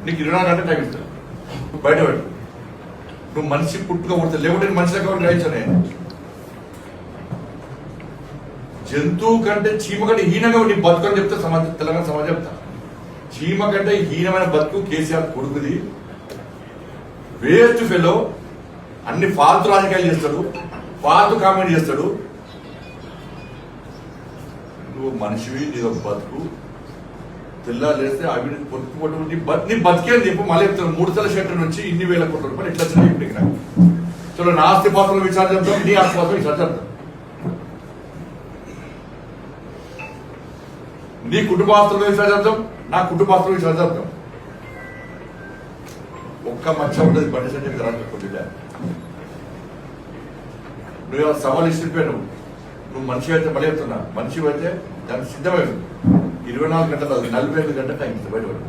నీకు 24 గంటల టైం ఇస్తాను, బయటపడు. నువ్వు మనిషి పుట్టుక కొడతావు, లేకుంటే మనిషిలో కాబట్టి గ్రహించానే. జంతువు కంటే చీమ కంటే హీనంగా నీ బతుకు అని చెప్తా సమాజం, తెలంగాణ సమాజం చెప్తా. చీమ కంటే హీనమైన బతుకు కేసీఆర్ కొడుకుది. వేస్ట్ ఫెలో, అన్ని ఫాల్తు రాజకీయాలు చేస్తాడు, ఫాల్తు కామెంట్ చేస్తాడు. నువ్వు మనిషివి, నీదో బతుకు. తెల్లాలేస్తే అవి పొట్టు నీ బతికేని చెప్పు. మళ్ళీ చెప్తాను, 3 సార్ల షెటర్ నుంచి ఇన్ని వేల కోట్ల రూపాయలు ఎట్లా వచ్చినాయి ఇప్పుడు నాకు. చలో, నా ఆస్తి పాత్రలు విచారణ చెప్తాం, నీ ఆస్తి పాత్రలు విచారణ చెప్తాం. నీ కుటుంబాస్తులు విచారణ చెప్తాం, నా కుటుంబాస్తులు విచారణ చెప్తాం. ఒక్క మచ్చ ఉండదు బండి సంజయ్ రాజకీయ. నువ్వు సవాల్ ఇచ్చిపోయావు. నువ్వు మనిషి అయితే మళ్ళీ చెప్తున్నా, మనిషి అయితే దానికి సిద్ధమైంది. 24 గంటలు, 45 గంటల టైం ఇస్తే బయటపడు.